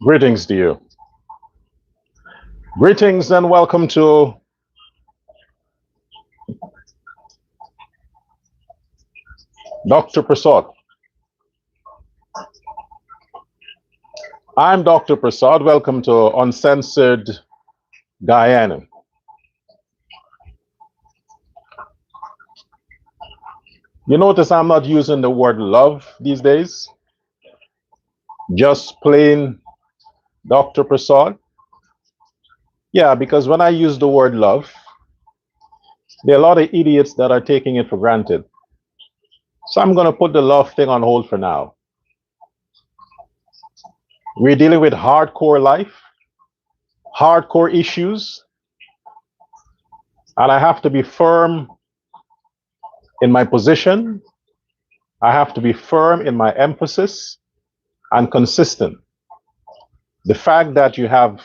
Greetings to you. Greetings and welcome to Dr. Prasad. I'm Dr. Prasad. Welcome to Uncensored Guyana. You notice I'm not using the word love these days, just plain Dr. Prasad. Yeah, because when I use the word love, there are a lot of idiots that are taking it for granted. So I'm going to put the love thing on hold for now. We're dealing with hardcore life, hardcore issues, and I have to be firm in my position. I have to be firm in my emphasis and consistent. The fact that you have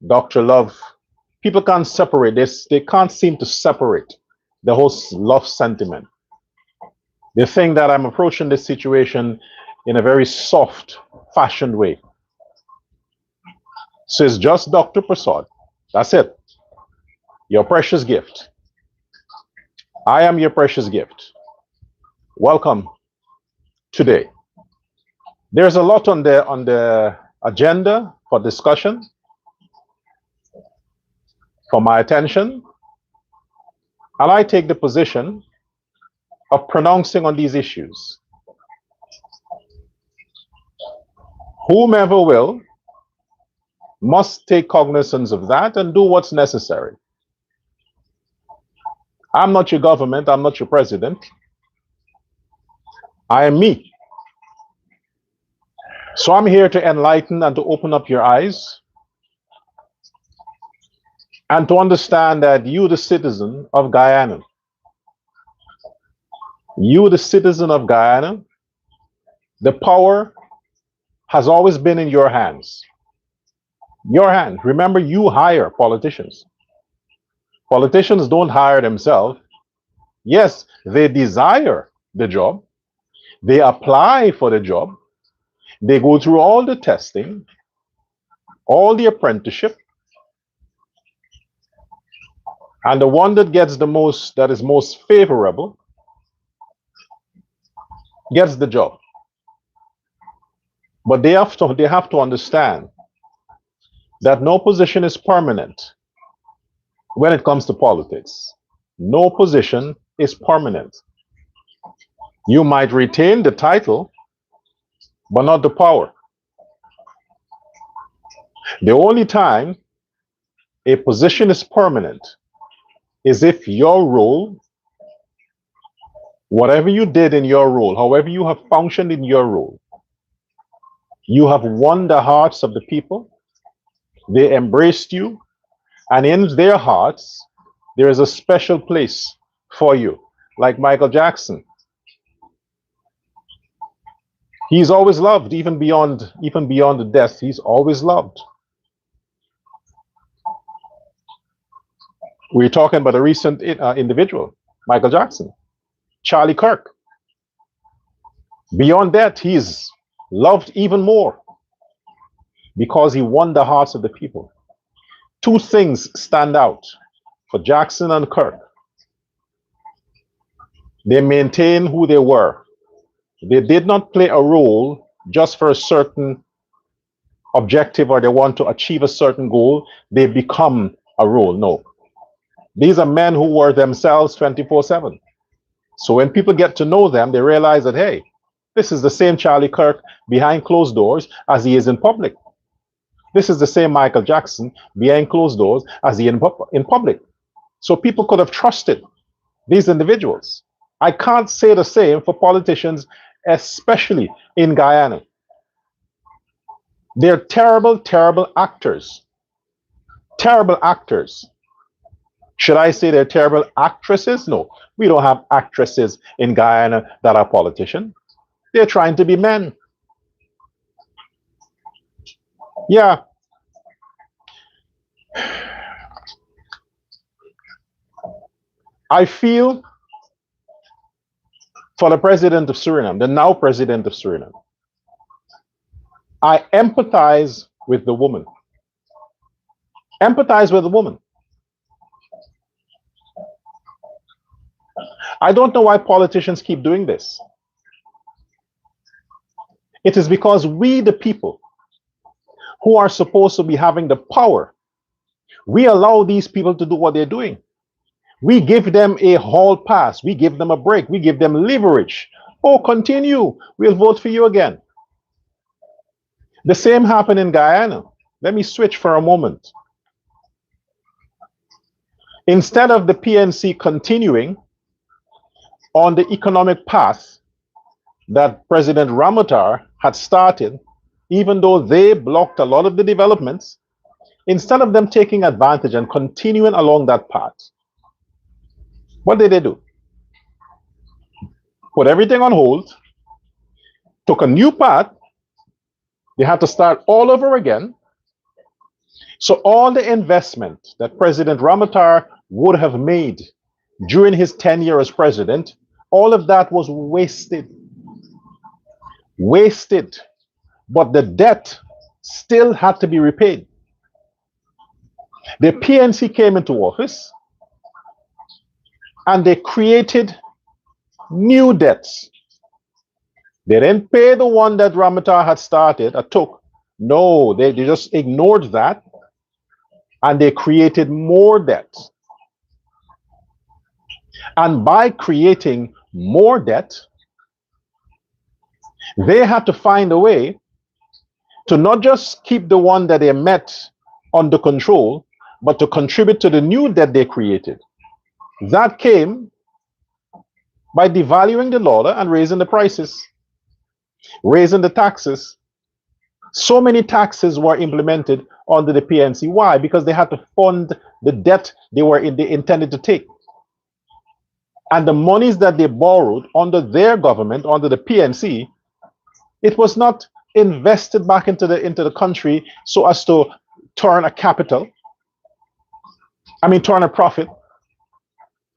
Dr. Love, people can't separate this. They can't seem to separate the whole love sentiment. They think that I'm approaching this situation in a very soft, fashioned way. So it's just Dr. Prasad. That's it. Your precious gift. I am your precious gift. Welcome today. There's a lot on the agenda for discussion, for my attention, and I take the position of pronouncing on these issues. Whomever will must take cognizance of that and do what's necessary. I'm not your government, I'm not your president. I am me. So I'm here to enlighten and to open up your eyes and to understand that you, the citizen of Guyana, the power has always been in your hands. Your hand. Remember, you hire politicians. Politicians don't hire themselves. Yes, they desire the job. They apply for the job. They go through all the testing, all the apprenticeship. And the one that gets the most, that is most favorable, gets the job. But they have to understand that no position is permanent when it comes to politics. No position is permanent. You might retain the title, but not the power. The only time a position is permanent is if your role, whatever you did in your role, however you have functioned in your role, you have won the hearts of the people, they embraced you, and in their hearts, there is a special place for you, like Michael Jackson. He's always loved, even beyond the death, he's always loved. We're talking about a recent individual, Michael Jackson, Charlie Kirk. Beyond that, he's loved even more because he won the hearts of the people. Two things stand out for Jackson and Kirk. They maintain who they were. They did not play a role just for a certain objective or they want to achieve a certain goal. They become a role. No. These are men who were themselves 24/7. So when people get to know them, they realize that, hey, this is the same Charlie Kirk behind closed doors as he is in public. This is the same Michael Jackson behind closed doors as he is in public. So people could have trusted these individuals. I can't say the same for politicians, especially in Guyana. They're terrible, terrible actors. Terrible actors. Should I say they're terrible actresses? No, we don't have actresses in Guyana that are politicians. They're trying to be men. Yeah. I feel for the president of Suriname, the now president of Suriname, I empathize with the woman. Empathize with the woman. I don't know why politicians keep doing this. It is because we, the people, who are supposed to be having the power, we allow these people to do what they're doing. We give them a hall pass. We give them a break. We give them leverage. Oh, continue. We'll vote for you again. The same happened in Guyana. Let me switch for a moment. Instead of the PNC continuing on the economic path that President Ramotar had started, even though they blocked a lot of the developments, instead of them taking advantage and continuing along that path, what did they do? Put everything on hold, took a new path. They had to start all over again. So all the investment that President Ramotar would have made during his tenure as president, all of that was wasted. Wasted. But the debt still had to be repaid. The PNC came into office and they created new debts. They didn't pay the one that Ramotar had started or took. No, they just ignored that and they created more debt. And by creating more debt, they had to find a way to not just keep the one that they met under control, but to contribute to the new debt they created. That came by devaluing the dollar and raising the prices, raising the taxes. So many taxes were implemented under the PNC. Why? Because they had to fund the debt they intended to take. And the monies that they borrowed under their government, under the PNC, it was not invested back into the country so as to turn a profit.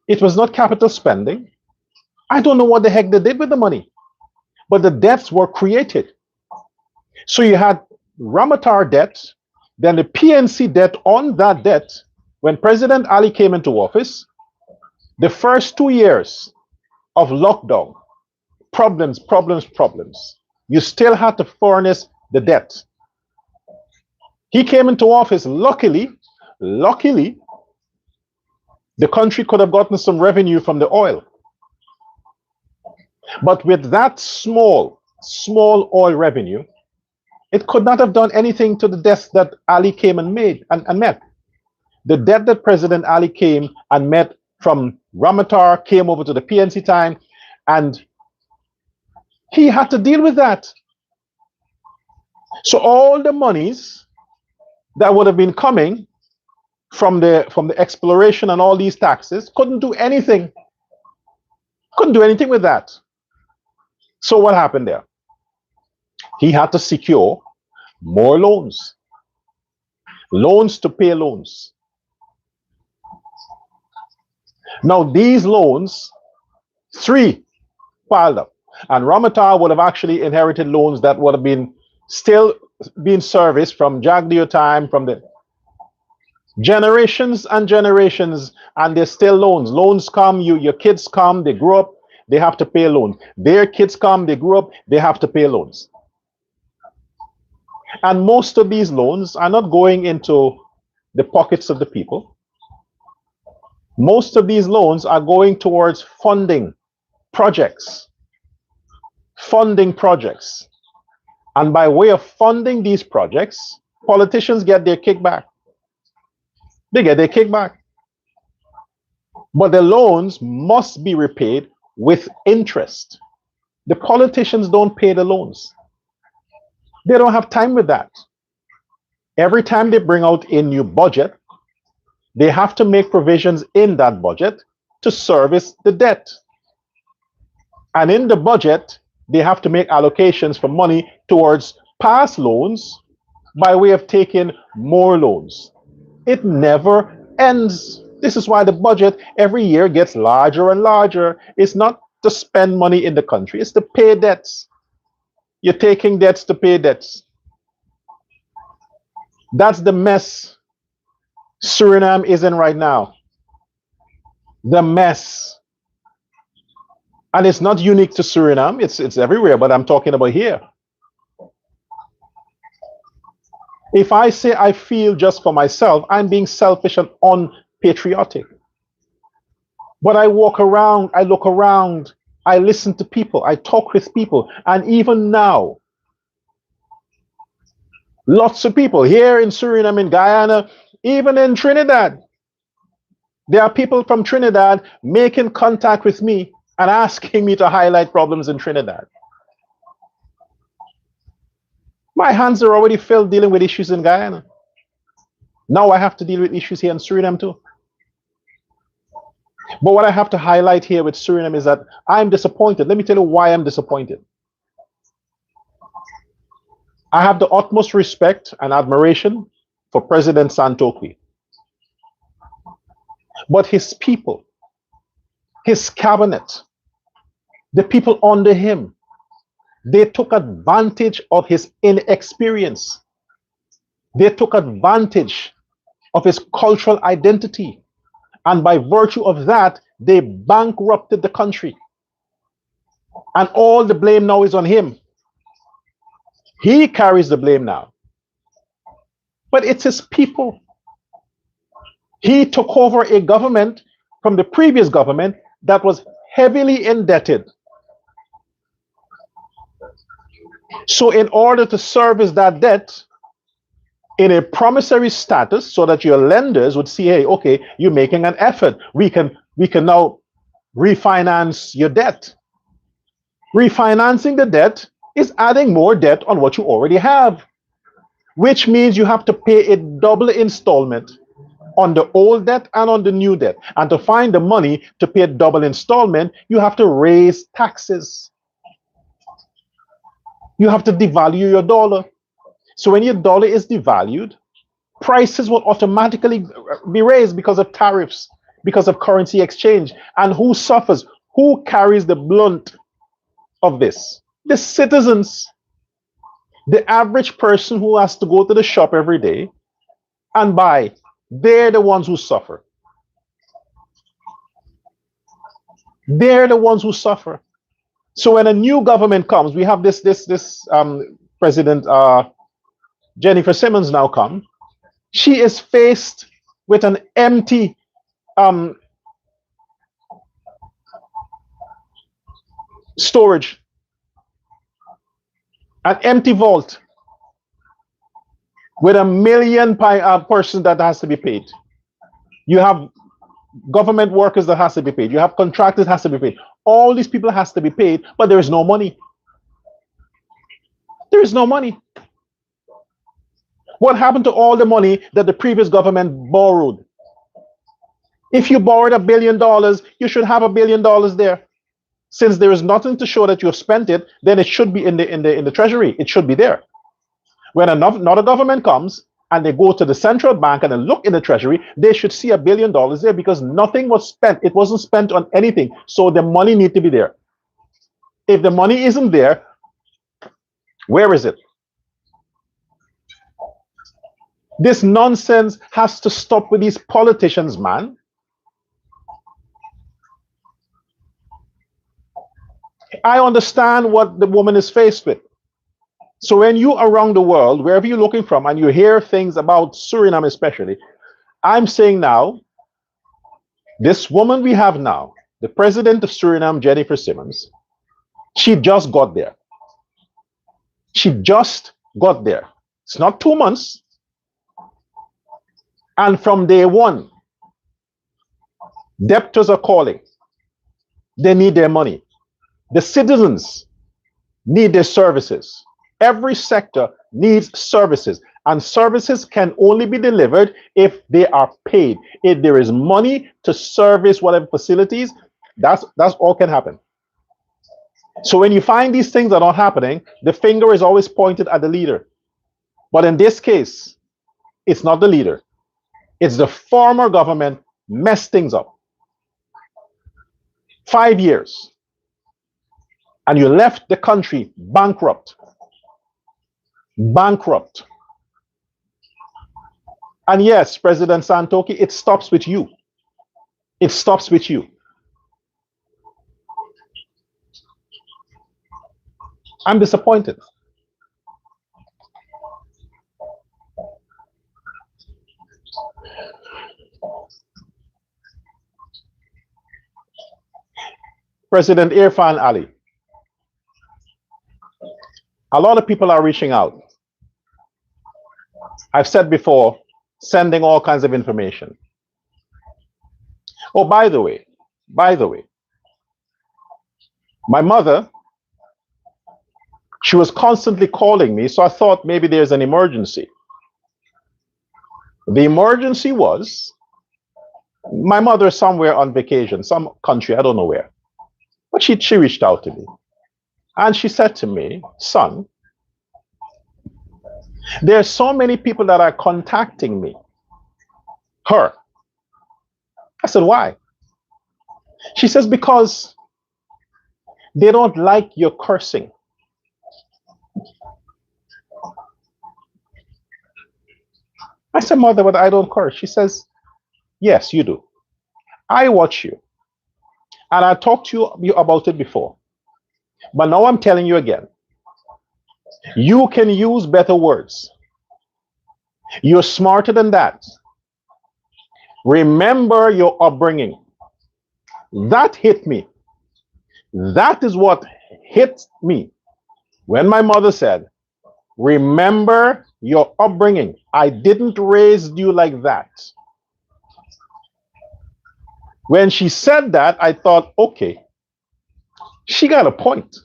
It was not capital spending. I don't know what the heck they did with the money, but the debts were created. So you had Ramotar debt, then the PNC debt on that debt. When President Ali came into office, the first 2 years of lockdown, problems. You still had to furnish the debt. He came into office, luckily, the country could have gotten some revenue from the oil. But with that small oil revenue, it could not have done anything to the debt that Ali came and made and met. The debt that President Ali came and met from Ramotar came over to the PNC time, and he had to deal with that. So all the monies that would have been coming from the exploration and all these taxes couldn't do anything. Couldn't do anything with that. So what happened there? He had to secure more loans. Loans to pay loans. Now these loans, 3 piled up. And Ramotar would have actually inherited loans that would have been still being serviced from Jagdeo time, from the generations and generations, and there's still loans. Loans come, your kids come, they grow up, they have to pay loans. Their kids come, they grow up, they have to pay loans. And most of these loans are not going into the pockets of the people. Most of these loans are going towards funding projects. And by way of funding these projects, politicians get their kickback. They get their kickback. But the loans must be repaid with interest. The politicians don't pay the loans. They don't have time with that. Every time they bring out a new budget, they have to make provisions in that budget to service the debt. And in the budget, they have to make allocations for money towards past loans by way of taking more loans. It never ends. This is why the budget every year gets larger and larger. It's not to spend money in the country, it's to pay debts. You're taking debts to pay debts. That's the mess Suriname is in right now. The mess. And it's not unique to Suriname, it's everywhere, but I'm talking about here. If I say I feel just for myself, I'm being selfish and unpatriotic. But I walk around, I look around, I listen to people, I talk with people, and even now, lots of people here in Suriname, in Guyana, even in Trinidad, there are people from Trinidad making contact with me and asking me to highlight problems in Trinidad. My hands are already filled dealing with issues in Guyana. Now I have to deal with issues here in Suriname too. But what I have to highlight here with Suriname is that I'm disappointed. Let me tell you why I'm disappointed. I have the utmost respect and admiration for President Santokwi. But his people, his cabinet, the people under him, they took advantage of his inexperience. They took advantage of his cultural identity. And by virtue of that, they bankrupted the country. And all the blame now is on him. He carries the blame now. But it's his people. He took over a government from the previous government that was heavily indebted. So in order to service that debt in a promissory status so that your lenders would see, hey, okay, you're making an effort. We can now refinance your debt. Refinancing the debt is adding more debt on what you already have, which means you have to pay a double installment on the old debt and on the new debt. And to find the money to pay a double installment, you have to raise taxes. You have to devalue your dollar. So when your dollar is devalued, prices will automatically be raised because of tariffs, because of currency exchange. And who suffers? Who carries the blunt of this? The citizens. The average person who has to go to the shop every day and buy, they're the ones who suffer. They're the ones who suffer. So when a new government comes, we have this President Jennifer Simmons now come. She is faced with an empty storage, an empty vault with 1 million person that has to be paid. You have government workers that has to be paid. You have contractors that has to be paid. All these people has to be paid, but there is no money. There is no money. What happened to all the money that the previous government borrowed? If you borrowed $1 billion, you should have $1 billion there. Since there is nothing to show that you have spent it, then it should be in the treasury. It should be there. When another government comes and they go to the central bank and they look in the treasury, they should see $1 billion there because nothing was spent. It wasn't spent on anything. So the money needs to be there. If the money isn't there, where is it? This nonsense has to stop with these politicians, man. I understand what the woman is faced with. So when you around the world, wherever you're looking from, and you hear things about Suriname especially, I'm saying now, this woman we have now, the president of Suriname, Jennifer Simmons, she just got there. She just got there. It's not 2 months. And from day one, debtors are calling. They need their money. The citizens need their services. Every sector needs services, and services can only be delivered if they are paid. If there is money to service whatever facilities, that's all can happen. So when you find these things are not happening, the finger is always pointed at the leader. But in this case, it's not the leader. It's the former government messed things up. 5 years. And you left the country bankrupt. Bankrupt. And yes, President Santoki, it stops with you. It stops with you. I'm disappointed. President Irfaan Ali. A lot of people are reaching out. I've said before, sending all kinds of information. Oh, by the way, my mother, she was constantly calling me, so I thought maybe there's an emergency. The emergency was my mother is somewhere on vacation, some country, I don't know where. But she reached out to me. And she said to me, son, there are so many people that are contacting me. Her. I said, why? She says, because they don't like your cursing. I said, mother, but I don't curse. She says, yes, you do. I watch you. And I talked to you about it before. But now I'm telling you again. You can use better words. You're smarter than that. Remember your upbringing. That hit me. That is what hit me when my mother said, remember your upbringing. I didn't raise you like that. When she said that, I thought, okay, she got a point.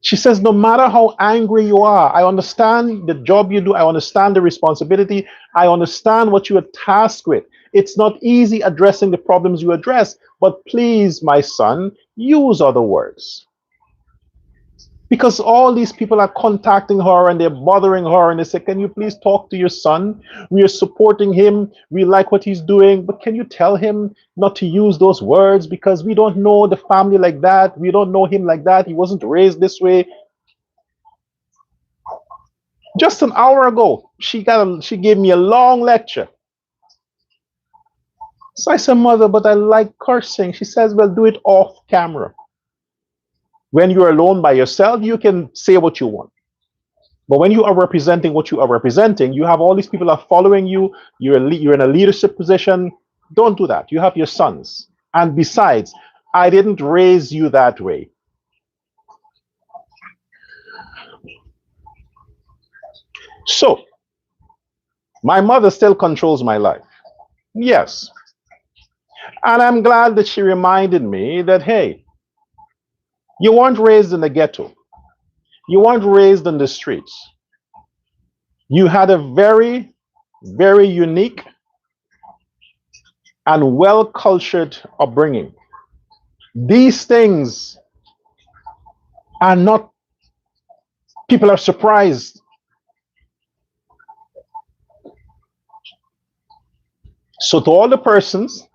She says, no matter how angry you are, I understand the job you do. I understand the responsibility. I understand what you are tasked with. It's not easy addressing the problems you address, but please, my son, use other words. Because all these people are contacting her and they're bothering her and they say, can you please talk to your son? We are supporting him. We like what he's doing, but can you tell him not to use those words because we don't know the family like that. We don't know him like that. He wasn't raised this way. Just an hour ago, she gave me a long lecture. So I said, mother, but I like cursing. She says, well, do it off camera. When you're alone by yourself, you can say what you want. But when you are representing what you are representing, you have all these people are following you. You're in a leadership position. Don't do that. You have your sons. And besides, I didn't raise you that way. So, my mother still controls my life. Yes. And I'm glad that she reminded me that, hey, you weren't raised in the ghetto. You weren't raised in the streets. You had a very, very unique and well-cultured upbringing. These things are not, people are surprised. So to all the persons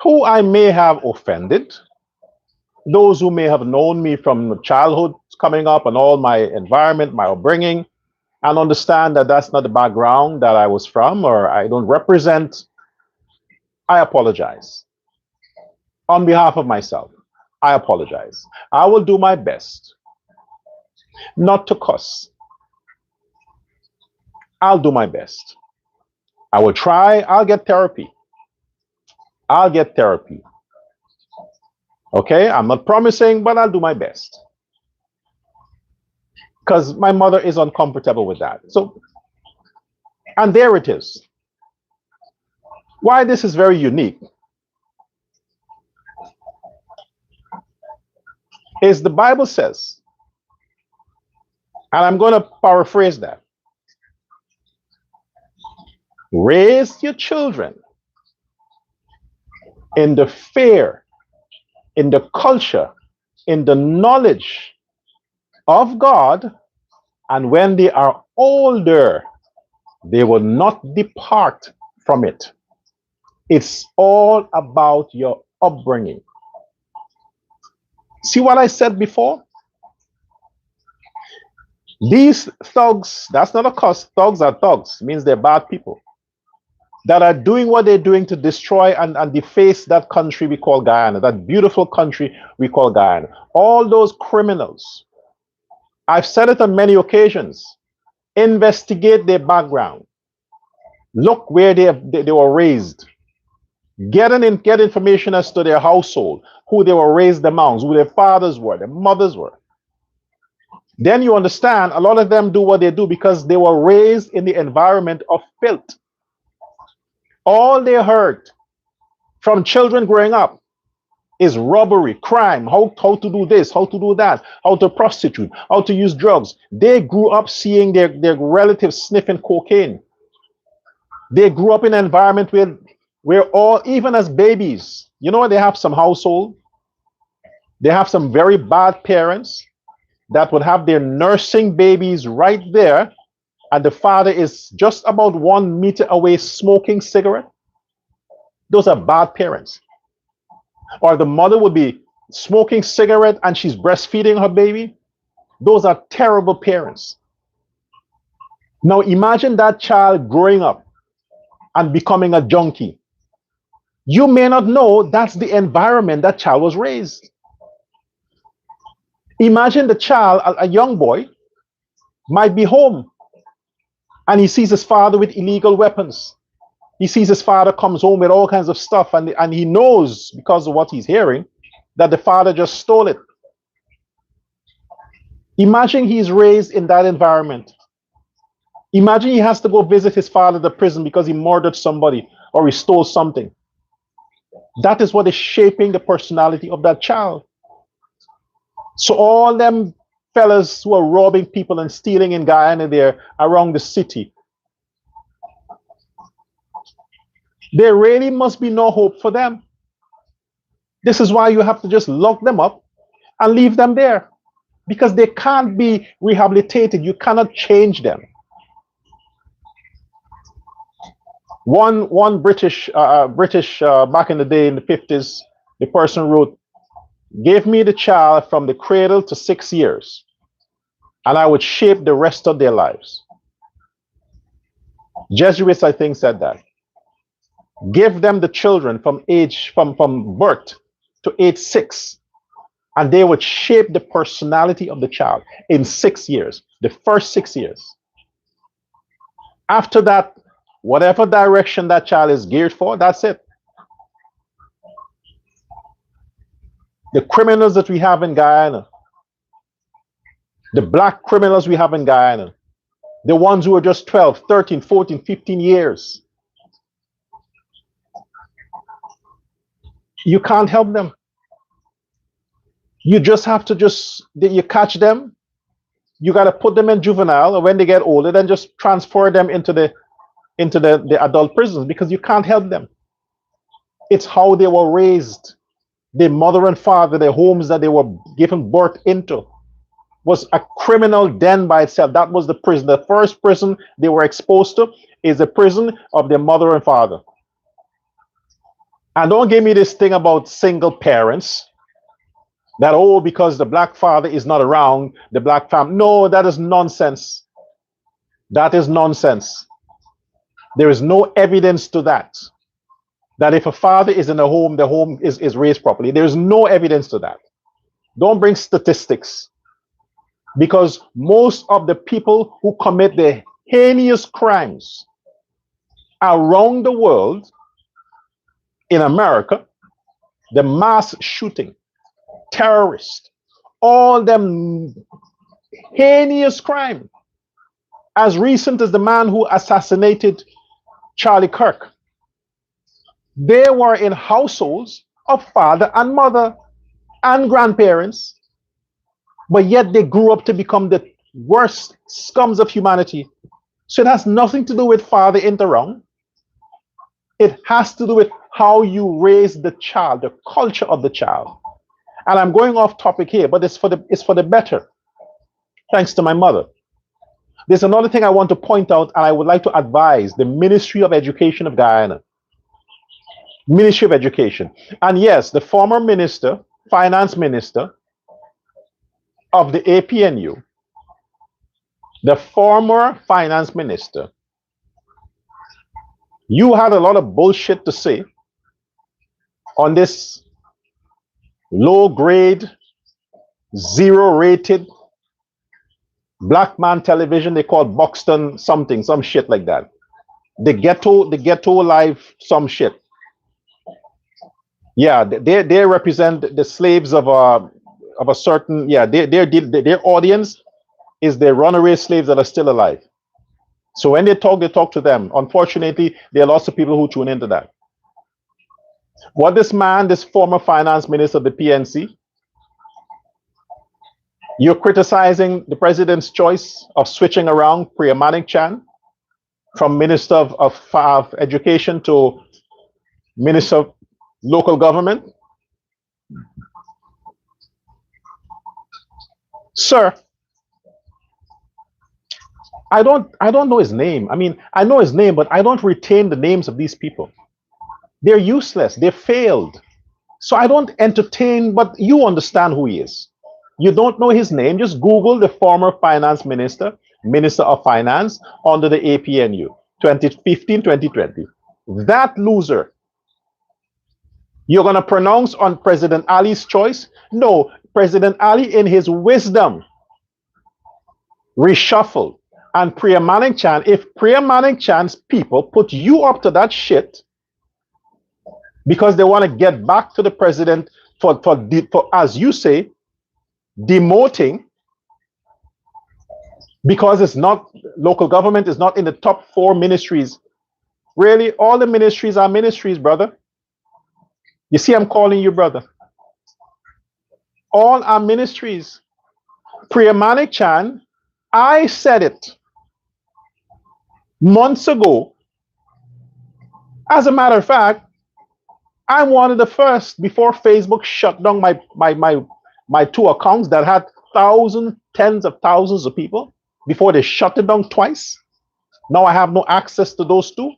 who I may have offended, those who may have known me from childhood coming up and all my environment, my upbringing, and understand that that's not the background that I was from or I don't represent, I apologize. On behalf of myself, I apologize. I will do my best not to cuss. I'll do my best. I will try. I'll get therapy. I'll get therapy. Okay, I'm not promising, but I'll do my best. Because my mother is uncomfortable with that. So, and there it is. Why this is very unique is the Bible says, and I'm going to paraphrase that, raise your children in the fear, in the culture, in the knowledge of God, and when they are older, they will not depart from it. It's all about your upbringing. See what I said before? These thugs, that's not a cuss, thugs are thugs, it means they're bad people that are doing what they're doing to destroy and deface that country we call Guyana, that beautiful country we call Guyana. All those criminals, I've said it on many occasions, investigate their background. Look where they were raised. Get information as to their household, who they were raised amongst, who their fathers were, their mothers were. Then you understand a lot of them do what they do because they were raised in the environment of filth. All they heard from children growing up is robbery, crime, how to do this, how to do that, how to prostitute, how to use drugs. They grew up seeing their relatives sniffing cocaine. They grew up in an environment where all, even as babies, you know, they have some household, they have some very bad parents that would have their nursing babies right there, and the father is just about 1 meter away smoking cigarette. Those are bad parents. Or the mother would be smoking cigarette and she's breastfeeding her baby. Those are terrible parents. Now imagine that child growing up and becoming a junkie. You may not know that's the environment that child was raised. Imagine the child, a young boy, might be home and he sees his father with illegal weapons. He sees his father comes home with all kinds of stuff, and he knows, because of what he's hearing, that the father just stole it. Imagine he's raised in that environment. Imagine he has to go visit his father at the prison because he murdered somebody or he stole something. That is what is shaping the personality of that child. So all them fellas who are robbing people and stealing in Guyana there around the city, there really must be no hope for them. This is why you have to just lock them up and leave them there, because they can't be rehabilitated. You cannot change them. One British back in the day in the 50s, the person wrote, "Give me the child from the cradle to 6 years, and I would shape the rest of their lives." Jesuits, I think, said that. Give them the children from birth to age 6, and they would shape the personality of the child in 6 years, the first 6 years. After that, whatever direction that child is geared for, that's it. The criminals that we have in Guyana, the black criminals we have in Guyana, the ones who are just 12, 13, 14, 15 years, you can't help them. You just have to you catch them, you got to put them in juvenile, and when they get older, then just transfer them into the adult prisons, because you can't help them. It's how they were raised. Their mother and father, their homes that they were given birth into, was a criminal den by itself. That was the prison. The first prison they were exposed to is the prison of their mother and father. And don't give me this thing about single parents, that, oh, because the black father is not around, the black family. No, that is nonsense. That is nonsense. There is no evidence to that. That if a father is in a home, the home is raised properly. There is no evidence to that. Don't bring statistics. Because most of the people who commit the heinous crimes around the world, in America, the mass shooting, terrorists, all them heinous crime, as recent as the man who assassinated Charlie Kirk, they were in households of father and mother and grandparents, but yet they grew up to become the worst scums of humanity. So it has nothing to do with father in the wrong. It has to do with how you raise the child, the culture of the child. And I'm going off topic here, but it's for the better, thanks to my mother. There's another thing I want to point out, and I would like to advise the Ministry of Education of Guyana. Ministry of Education. And yes, the former minister, finance minister of the APNU, the former finance minister, you had a lot of bullshit to say on this low grade, zero rated black man television they call Buxton something, some shit like that. The ghetto life, some shit. Yeah, they represent the slaves of a certain, yeah, their audience is the runaway slaves that are still alive. So when they talk to them. Unfortunately, there are lots of people who tune into that. What this man, this former finance minister of the PNC, you're criticizing the president's choice of switching around Priya Manik Chan from Minister of Education to Minister of Local Government. Sir, I don't know his name. I mean, I know his name, but I don't retain the names of these people. They're useless. They failed. So I don't entertain, but you understand who he is. You don't know his name, just Google the former finance minister, Minister of Finance under the APNU, 2015, 2020. That loser. You're going to pronounce on President Ali's choice? No, President Ali in his wisdom reshuffle. And Priya Manik Chan, if Priya Manik Chan's people put you up to that shit because they want to get back to the president for as you say, demoting, because it's not, local government is not in the top 4 ministries. Really, all the ministries are ministries, brother. You see, I'm calling you brother. All are ministries. Priya Manik Chan, I said it months ago. As a matter of fact, I'm one of the first, before Facebook shut down my 2 accounts that had thousands, tens of thousands of people, before they shut it down twice. Now I have no access to those 2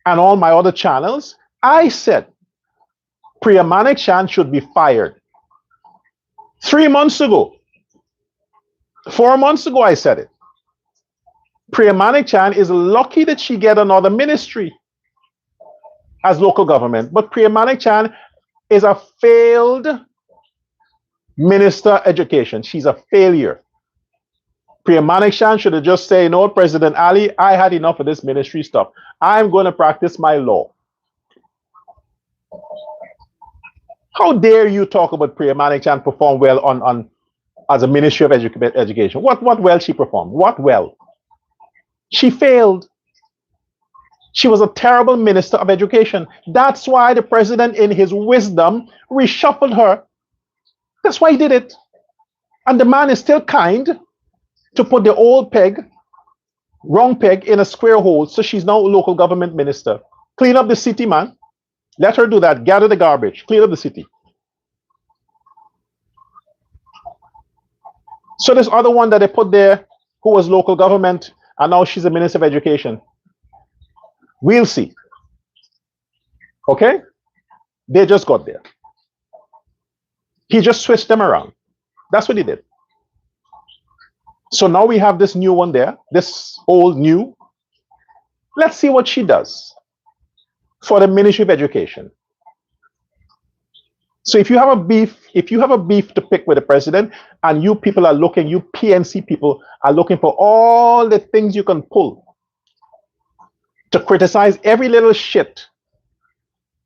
and all my other channels. I said Priya Manik Chan should be fired. 3 months ago, 4 months ago, I said it. Priya Manik Chan is lucky that she get another ministry as local government. But Priya Manik Chan is a failed minister of education. She's a failure. Priya Manik Chan should have just said, you know, President Ali, I had enough of this ministry stuff. I'm going to practice my law. How dare you talk about Priya Manik Chan perform well on as a Ministry of Education? What well she performed? What well? She failed. She was a terrible Minister of Education. That's why the president, in his wisdom, reshuffled her. That's why he did it. And the man is still kind to put the old peg, wrong peg, in a square hole. So she's now a local government minister. Clean up the city, man. Let her do that. Gather the garbage. Clean up the city. So this other one that they put there, who was local government, and now she's a Minister of Education. We'll see. Okay? They just got there. He just switched them around. That's what he did. So now we have this new one there, this old new. Let's see what she does for the Ministry of Education. So if you have a beef to pick with the president, and you people are looking, you PNC people are looking for all the things you can pull to criticize every little shit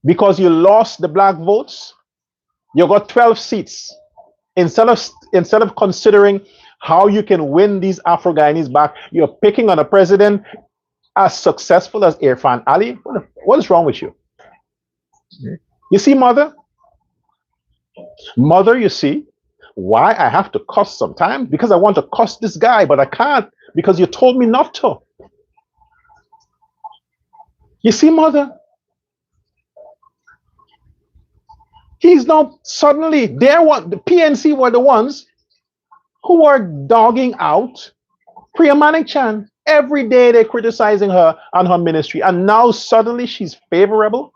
because you lost the black votes, you got 12 seats. Instead of considering how you can win these Afro-Guyanese back, you're picking on a president as successful as Irfaan Ali. What is wrong with you? You see, mother, you see why I have to cuss sometimes? Because I want to cuss this guy, but I can't because you told me not to. You see, mother, he's now suddenly, the PNC were the ones who are dogging out Priya Manik Chan. Every day they're criticizing her and her ministry, and now suddenly she's favorable.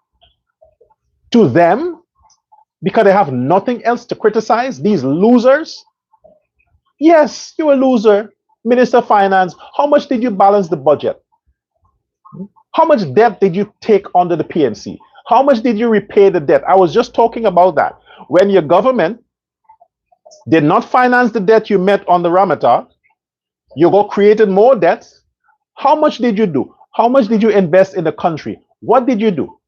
to them because they have nothing else to criticize, these losers. Yes, you're a loser. Minister of Finance, how much did you balance the budget? How much debt did you take under the PNC? How much did you repay the debt? I was just talking about that. When your government did not finance the debt you met on the Ramata, you go created more debts. How much did you do? How much did you invest in the country? What did you do?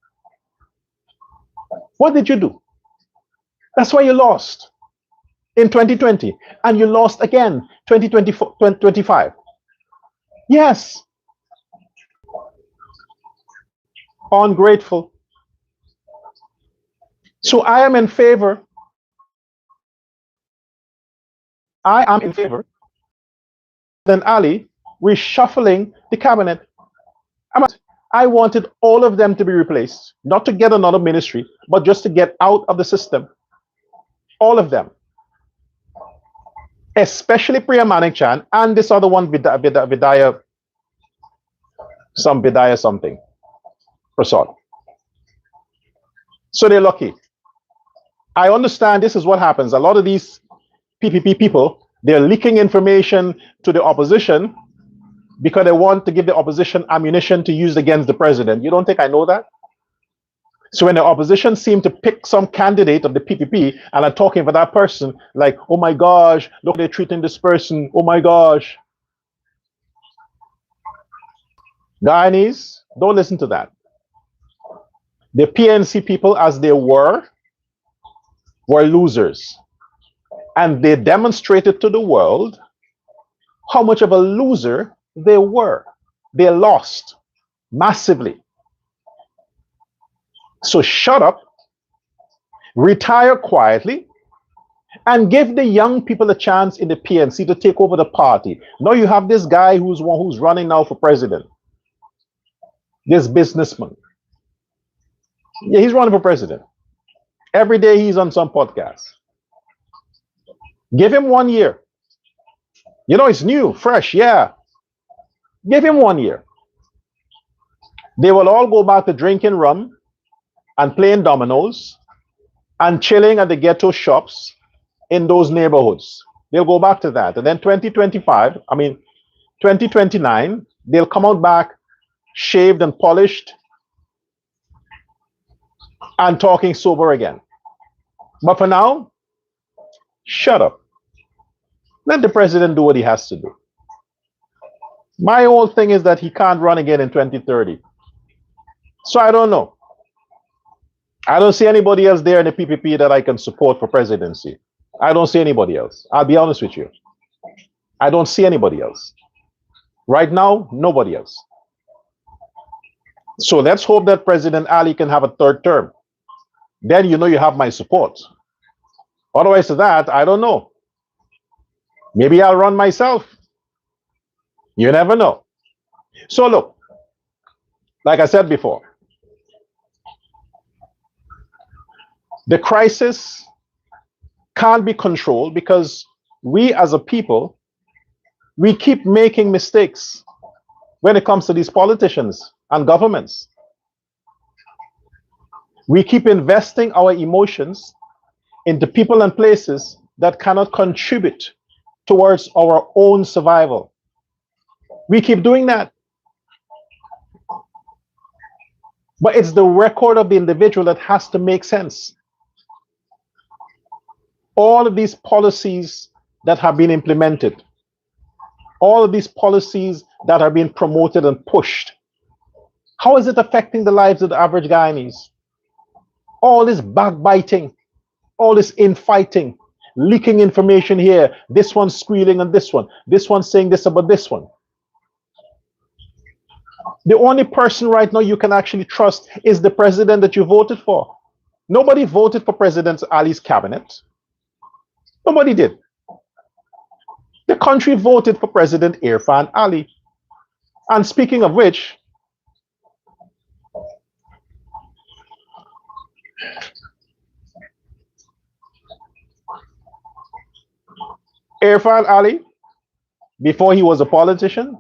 What did you do? That's why you lost in 2020, and you lost again 2024, 2025. Yes. Ungrateful. So I am in favor. I am in favor. Then Ali reshuffling the cabinet. I wanted all of them to be replaced, not to get another ministry, but just to get out of the system. All of them. Especially Priya Manik-Chan and this other one, Vidya something. Prasad. So they're lucky. I understand this is what happens. A lot of these PPP people, they're leaking information to the opposition because they want to give the opposition ammunition to use against the president. You don't think I know that? So when the opposition seem to pick some candidate of the PPP and are talking for that person, like, oh my gosh, look, they're treating this person, oh my gosh. Guyanese, don't listen to that. The PNC people, as they were losers. And they demonstrated to the world how much of a loser they were. They lost massively. So shut up, retire quietly, and give the young people a chance in the PNC to take over the party. Now you have this guy who's running now for president. This businessman. Yeah, he's running for president. Every day he's on some podcast. Give him 1 year. You know, it's new, fresh, yeah. Give him 1 year. They will all go back to drinking rum and playing dominoes and chilling at the ghetto shops in those neighborhoods. They'll go back to that. And then 2029, they'll come out back shaved and polished and talking sober again. But for now, shut up. Let the president do what he has to do. My whole thing is that he can't run again in 2030. So I don't know. I don't see anybody else there in the PPP that I can support for presidency. I don't see anybody else. I'll be honest with you. I don't see anybody else. Right now, nobody else. So let's hope that President Ali can have a third term. Then you know you have my support. Otherwise to that, I don't know. Maybe I'll run myself. You never know. So look, like I said before, the crisis can't be controlled because we as a people, we keep making mistakes when it comes to these politicians and governments. We keep investing our emotions into people and places that cannot contribute towards our own survival. We keep doing that. But it's the record of the individual that has to make sense. All of these policies that have been implemented, all of these policies that are being promoted and pushed, how is it affecting the lives of the average Guyanese? All this backbiting, all this infighting, leaking information here, this one squealing on this one saying this about this one. The only person right now you can actually trust is the president that you voted for. Nobody voted for President Ali's cabinet. Nobody did. The country voted for President Irfaan Ali. And speaking of which, Irfaan Ali, before he was a politician,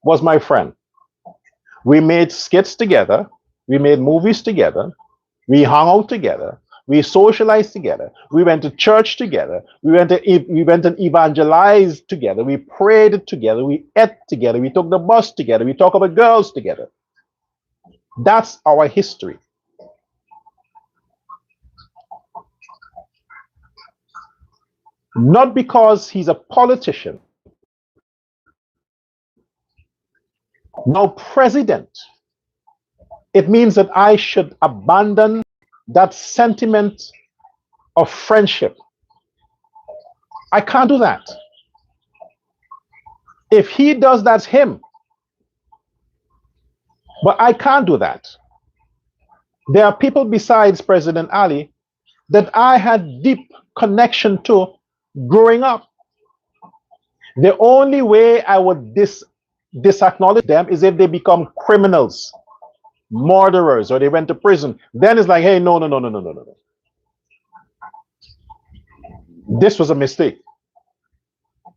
was my friend. We made skits together. We made movies together. We hung out together. We socialized together. We went to church together. We went and evangelized together. We prayed together. We ate together. We took the bus together. We talked about girls together. That's our history. Not because he's a politician. Now, president, it means that I should abandon that sentiment of friendship. I can't do that. If he does, that's him. But I can't do that. There are people besides President Ali that I had deep connection to growing up. The only way I would disacknowledge them is if they become criminals, murderers, or they went to prison. Then it's like, hey, no. This was a mistake.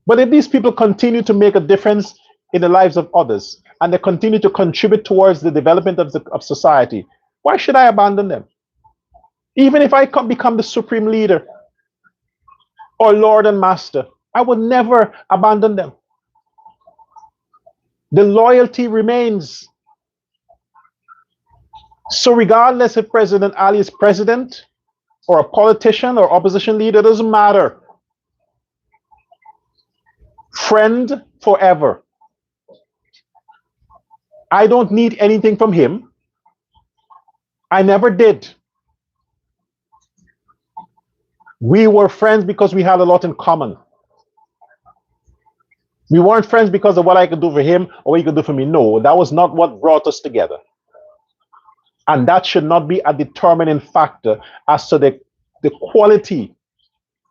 But if these people continue to make a difference in the lives of others and they continue to contribute towards the development of society, why should I abandon them? Even if I become the supreme leader or Lord and Master, I would never abandon them. The loyalty remains. So regardless if President Ali is president or a politician or opposition leader, it doesn't matter. Friend forever. I don't need anything from him. I never did. We were friends because we had a lot in common. We weren't friends because of what I could do for him or what he could do for me. No, that was not what brought us together. And that should not be a determining factor as to the quality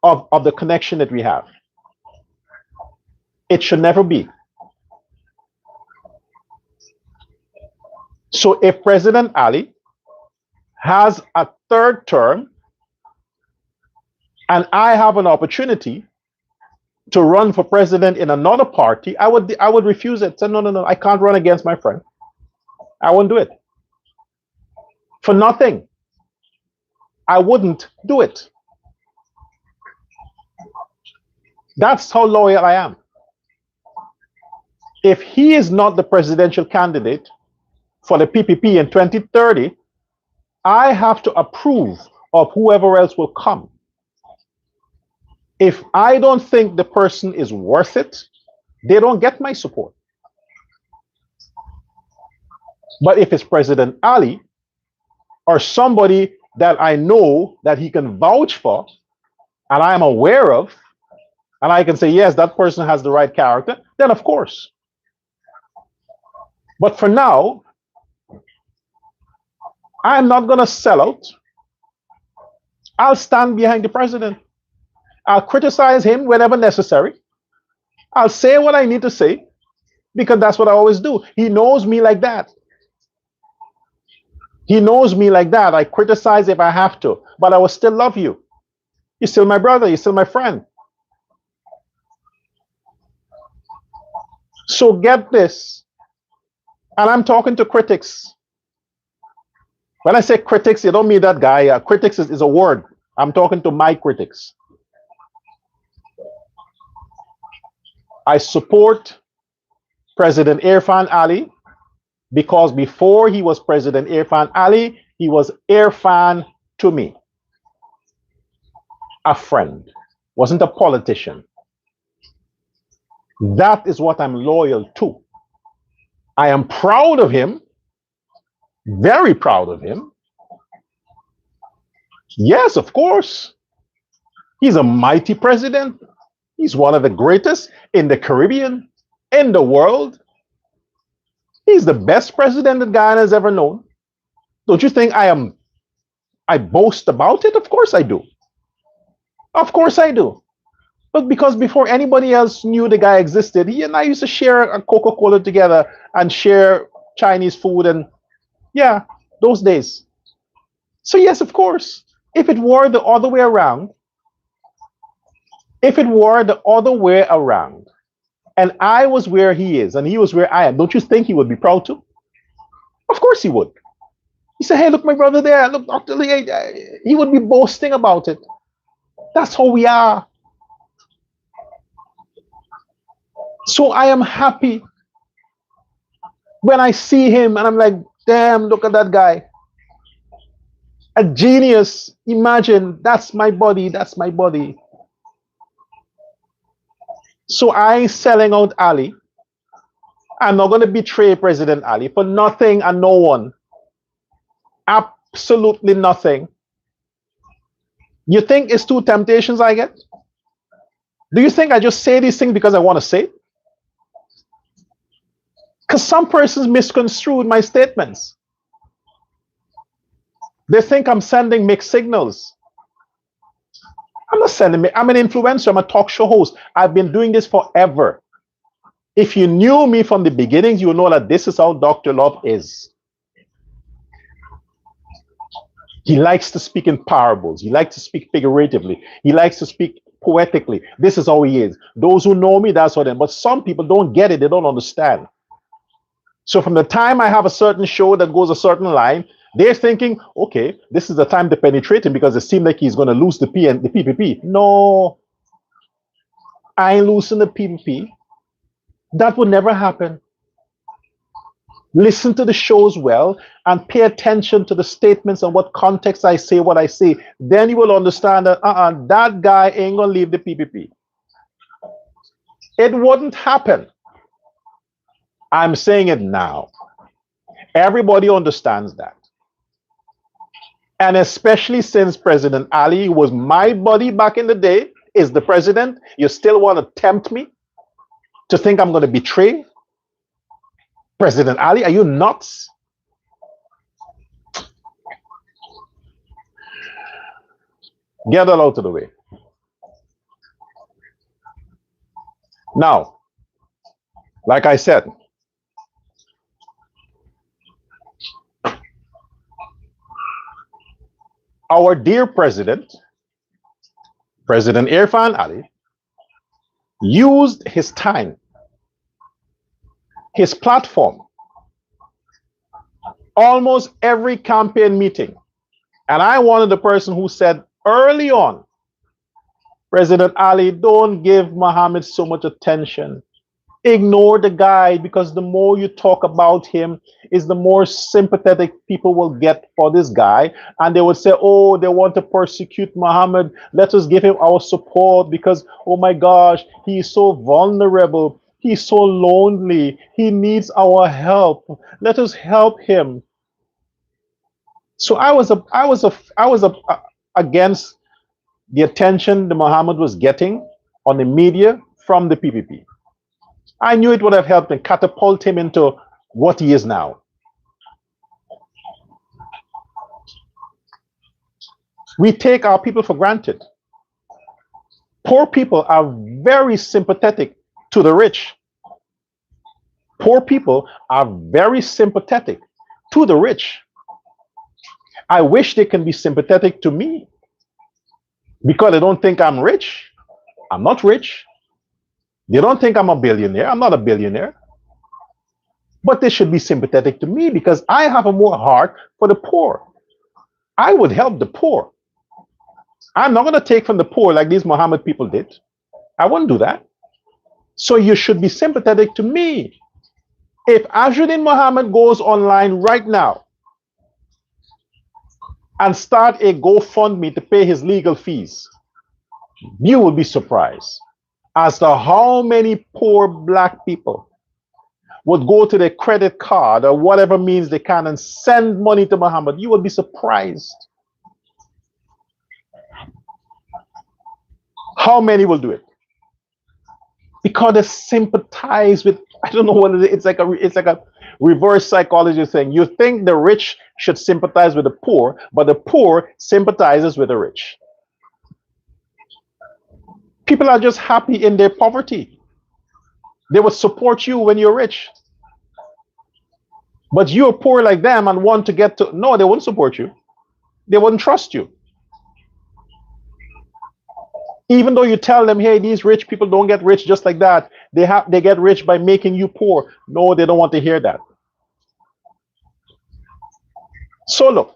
of the connection that we have. It should never be. So if President Ali has a third term and I have an opportunity to run for president in another party, I would refuse it. Say, no, I can't run against my friend. I won't do it. For nothing. I wouldn't do it. That's how loyal I am. If he is not the presidential candidate for the PPP in 2030, I have to approve of whoever else will come. If I don't think the person is worth it, they don't get my support. But if it's President Ali or somebody that I know that he can vouch for and I am aware of, and I can say, yes, that person has the right character, then of course. But for now, I'm not going to sell out. I'll stand behind the president. I'll criticize him whenever necessary. I'll say what I need to say because that's what I always do. He knows me like that. He knows me like that. I criticize if I have to, but I will still love you. You're still my brother. You're still my friend. So get this. And I'm talking to critics. When I say critics, you don't mean that guy. Critics is a word. I'm talking to my critics. I support President Irfaan Ali because before he was President Irfaan Ali, he was Irfaan to me. A friend, wasn't a politician. That is what I'm loyal to. I am proud of him, very proud of him. Yes, of course. He's a mighty president. He's one of the greatest in the Caribbean, in the world. He's the best president that Guyana has ever known. Don't you think I boast about it? Of course I do. Of course I do. But because before anybody else knew the guy existed, he and I used to share a Coca-Cola together and share Chinese food and yeah, those days. So yes, of course, if it were the other way around, and I was where he is and he was where I am, don't you think he would be proud too? Of course he would. He said, hey, look, my brother there. Look, Dr. Lee. He would be boasting about it. That's how we are. So I am happy when I see him and I'm like, damn, look at that guy. A genius. Imagine, that's my body. That's my body. So I ain't selling out Ali. I'm not going to betray President Ali for nothing and no one. Absolutely nothing. You think it's two temptations I get? Do you think I just say these things because I want to say it? Because some persons misconstrued my statements. They think I'm sending mixed signals. I'm not sending me. I'm an influencer. I'm a talk show host. I've been doing this forever. If you knew me from the beginning, you know that this is how Dr. Love is. He likes to speak in parables. He likes to speak figuratively. He likes to speak poetically. This is how he is. Those who know me, that's what I am. But some people don't get it. They don't understand. So from the time I have a certain show that goes a certain line, they're thinking, okay, this is the time to penetrate him because it seems like he's going to lose the P and the PPP. No, I ain't losing the PPP. That would never happen. Listen to the shows well and pay attention to the statements and what context I say what I say. Then you will understand that that guy ain't going to leave the PPP. It wouldn't happen. I'm saying it now. Everybody understands that. And especially since President Ali, who was my buddy back in the day, is the president, you still want to tempt me to think I'm going to betray President Ali? Are you nuts? Get that out of the way. Now, like I said, our dear president, President Irfaan Ali, used his time, his platform, almost every campaign meeting. And I wanted the person who said early on, President Ali, don't give Mohammed so much attention. Ignore the guy, because the more you talk about him is the more sympathetic people will get for this guy. And they would say, oh, they want to persecute Mohammed. Let us give him our support because, oh my gosh, he is so vulnerable. He's so lonely. He needs our help. Let us help him. So I was against the attention that Mohammed was getting on the media from the PPP. I knew it would have helped and catapult him into what he is now. We take our people for granted. Poor people are very sympathetic to the rich. Poor people are very sympathetic to the rich. I wish they can be sympathetic to me because they don't think I'm rich. I'm not rich. They don't think I'm a billionaire. I'm not a billionaire. But they should be sympathetic to me because I have a more heart for the poor. I would help the poor. I'm not going to take from the poor like these Mohammed people did. I wouldn't do that. So you should be sympathetic to me. If Azruddin Mohammed goes online right now and start a GoFundMe to pay his legal fees, you will be surprised as to how many poor black people would go to their credit card or whatever means they can and send money to Muhammad. You will be surprised how many will do it, because they sympathize with, I don't know what it is. It's like a reverse psychology thing. You think the rich should sympathize with the poor, but the poor sympathizes with the rich. People are just happy in their poverty. They would support you when you're rich. But you're poor like them and want to get to, no, they wouldn't support you. They wouldn't trust you. Even though you tell them, hey, these rich people don't get rich just like that. They get rich by making you poor. No, they don't want to hear that. So look,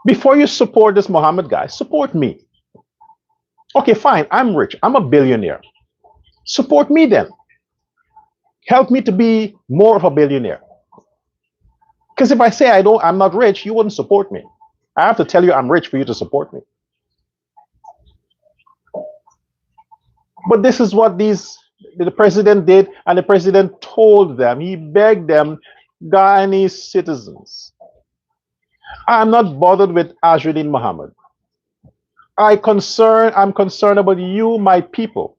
before you support this Mohammed guy, support me. Okay, fine, I'm rich, I'm a billionaire. Support me then. Help me to be more of a billionaire. Because if I say I'm not rich, you wouldn't support me. I have to tell you I'm rich for you to support me. But this is what the president did, and the president told them, he begged them, Guyanese citizens, I'm not bothered with Azruddin Mohammed. I'm concerned about you, my people.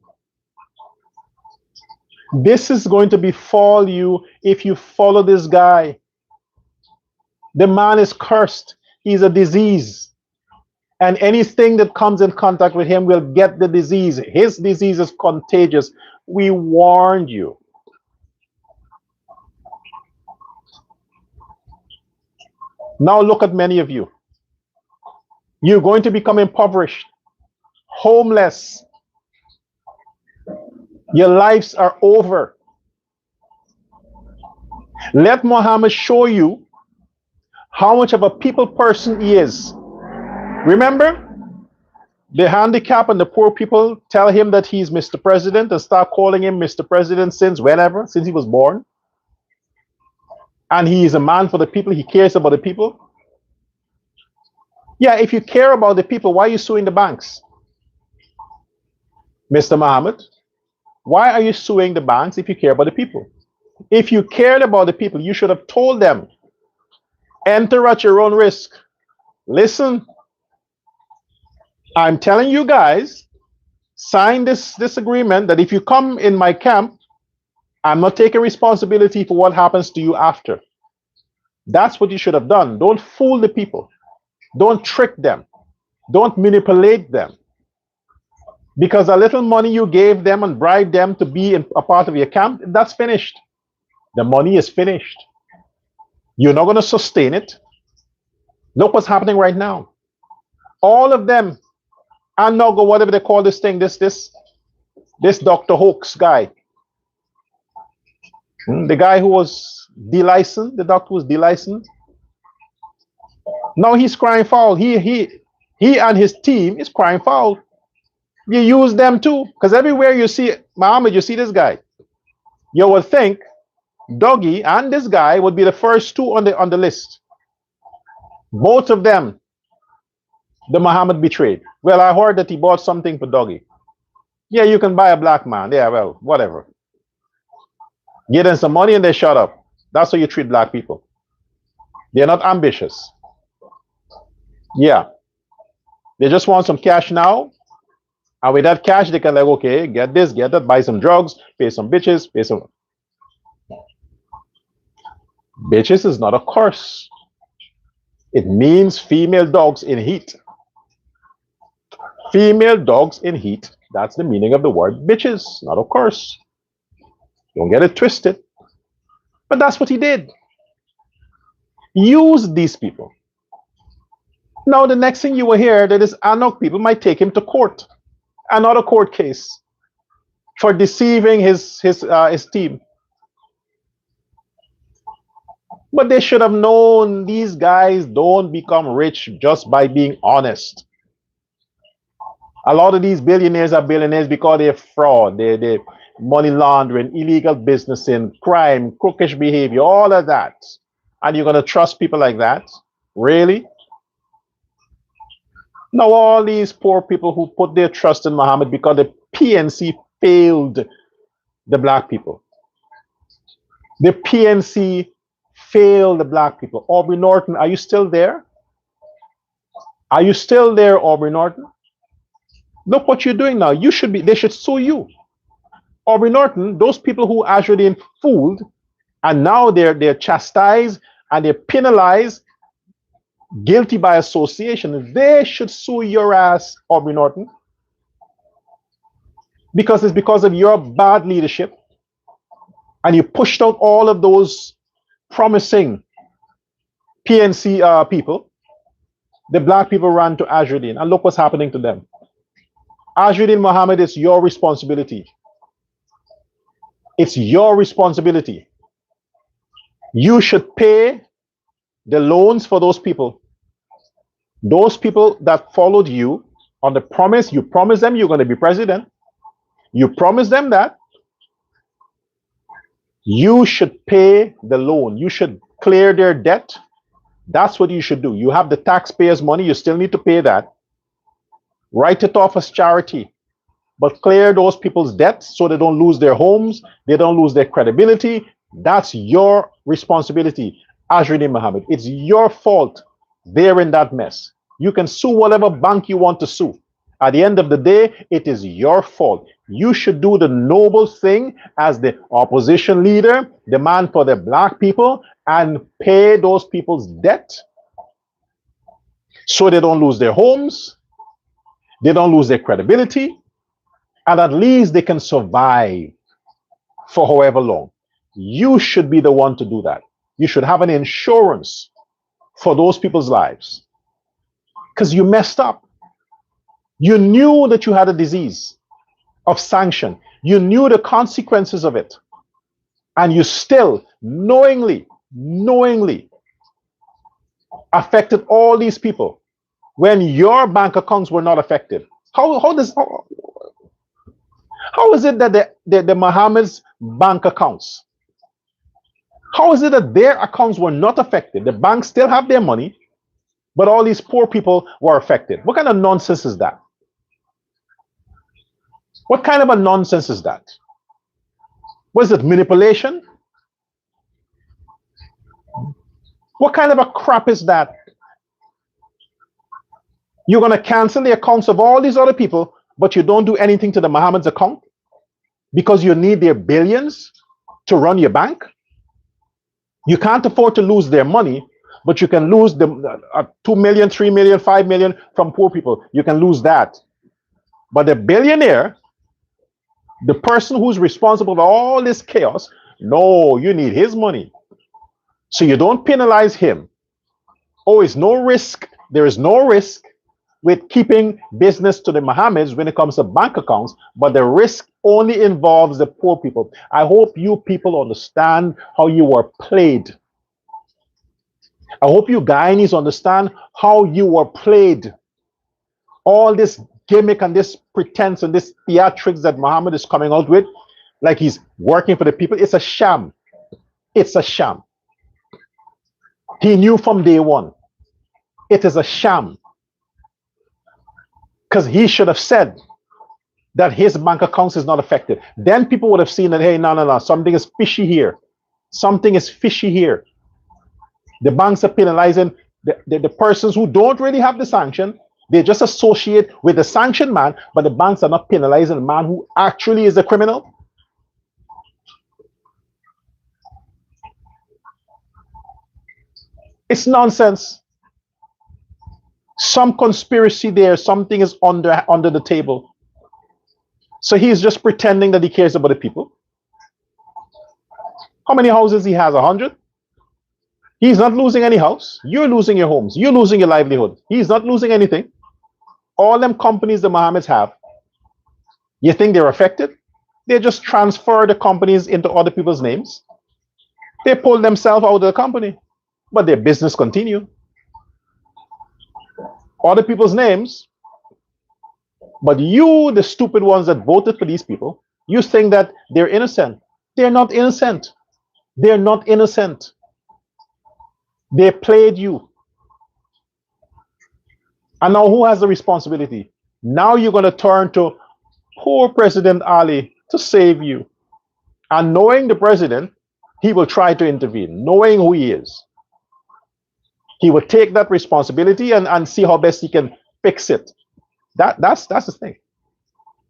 This is going to befall you if you follow this guy. The man is cursed. He's a disease. And anything that comes in contact with him will get the disease. His disease is contagious. We warned you. Now look at many of you. You're going to become impoverished, homeless. Your lives are over. Let Muhammad show you how much of a people person he is. Remember, the handicapped and the poor people tell him that he's Mr. President and start calling him Mr. President since he was born. And he is a man for the people, he cares about the people. Yeah, if you care about the people, why are you suing the banks? Mr. Mohammed, why are you suing the banks if you care about the people? If you cared about the people, you should have told them, enter at your own risk. Listen, I'm telling you guys, sign this agreement that if you come in my camp, I'm not taking responsibility for what happens to you after. That's what you should have done. Don't fool the people. Don't trick them. Don't manipulate them. Because a little money you gave them and bribed them to be a part of your camp, that's finished. The money is finished. You're not going to sustain it. Look what's happening right now. All of them, and now go whatever they call this thing, this Dr. Hoax guy. The guy who was delicensed, the doctor was delicensed. Now he's crying foul. He and his team is crying foul. You use them too, because everywhere you see Mohammed, you see this guy. You would think Doggy and this guy would be the first two on the list. Both of them, the Mohammed betrayed. Well, I heard that he bought something for Doggy. Yeah, you can buy a black man. Yeah, well, whatever. Give them some money and they shut up. That's how you treat black people. They're not ambitious. Yeah. They just want some cash now. And with that cash, they can like, okay, get this, get that, buy some drugs, pay some bitches, pay some. Bitches is not a curse. It means female dogs in heat. Female dogs in heat. That's the meaning of the word bitches, not a curse. Don't get it twisted. But that's what he did. Use these people. Now, the next thing you will hear that is Anok people might take him to court. Another court case for deceiving his team. But they should have known these guys don't become rich just by being honest. A lot of these billionaires are billionaires because they're fraud, they're money laundering, illegal business, crime, crookish behavior, all of that. And you're going to trust people like that? Really? Now, all these poor people who put their trust in Mohammed because the PNC failed the black people. The PNC failed the black people. Aubrey Norton, are you still there? Are you still there, Aubrey Norton? Look what you're doing now. They should sue you. Aubrey Norton, those people who Azruddin fooled, and now they're chastised and they're penalized, guilty by association. They should sue your ass, Aubrey Norton. Because it's because of your bad leadership. And you pushed out all of those promising PNC people. The black people ran to Azruddin, and look what's happening to them. Azruddin Mohammed, it's your responsibility. It's your responsibility. You should pay the loans for those people that followed you on the promise. You promised them you're going to be president. You promised them that you should pay the loan. You should clear their debt. That's what you should do. You have the taxpayers' money. You still need to pay that. Write it off as charity, but clear those people's debts so they don't lose their homes. They don't lose their credibility. That's your responsibility, Azruddin Mohammed. It's your fault they're in that mess. You can sue whatever bank you want to sue. At the end of the day, it is your fault. You should do the noble thing as the opposition leader, the man for the black people, and pay those people's debt so they don't lose their homes, they don't lose their credibility, and at least they can survive for however long. You should be the one to do that. You should have an insurance for those people's lives because you messed up. You knew that you had a disease of sanction. You knew the consequences of it. And you still knowingly affected all these people when your bank accounts were not affected. How is it that the Mohammed's bank accounts, how is it that their accounts were not affected? The banks still have their money, but all these poor people were affected. What kind of nonsense is that? What kind of a nonsense is that? Was it manipulation? What kind of a crap is that? You're going to cancel the accounts of all these other people, but you don't do anything to the Mohammed's account because you need their billions to run your bank? You can't afford to lose their money, but you can lose the 2 million, 3 million, 5 million from poor people. You can lose that. But the billionaire, the person who's responsible for all this chaos, no, you need his money. So you don't penalize him. Oh, it's no risk. There is no risk with keeping business to the Mohammeds when it comes to bank accounts, but the risk only involves the poor people. I hope you people understand how you were played. I hope you Guyanese understand how you were played. All this gimmick and this pretense and this theatrics that Mohammed is coming out with, like he's working for the people, it's a sham. It's a sham. He knew from day one. It is a sham. Because he should have said that his bank accounts is not affected. Then people would have seen that, hey, no, something is fishy here. Something is fishy here. The banks are penalizing the persons who don't really have the sanction. They just associate with the sanctioned man, but the banks are not penalizing the man who actually is a criminal. It's nonsense. Some conspiracy there, something is under the table. So he's just pretending that he cares about the people. How many houses he has? 100? He's not losing any house. You're losing your homes. You're losing your livelihood. He's not losing anything. All them companies the Mohammeds have, you think they're affected? They just transfer the companies into other people's names. They pull themselves out of the company, but their business continue. Other people's names, but you, the stupid ones that voted for these people, you think that they're innocent. They're not innocent. They're not innocent. They played you. And now who has the responsibility? Now you're going to turn to poor President Ali to save you. And knowing the president, he will try to intervene, knowing who he is. He will take that responsibility and see how best he can fix it. That's the thing.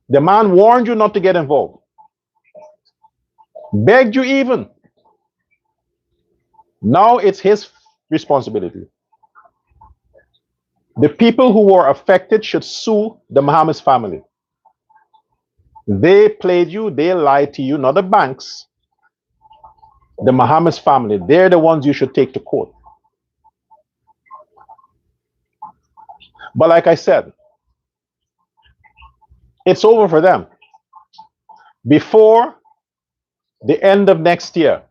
The man warned you not to get involved. Begged you even. Now it's his responsibility. The people who were affected should sue the Mohammed's family. They played you, they lied to you, not the banks. The Mohammed's family, they're the ones you should take to court. But like I said, it's over for them. Before the end of next year,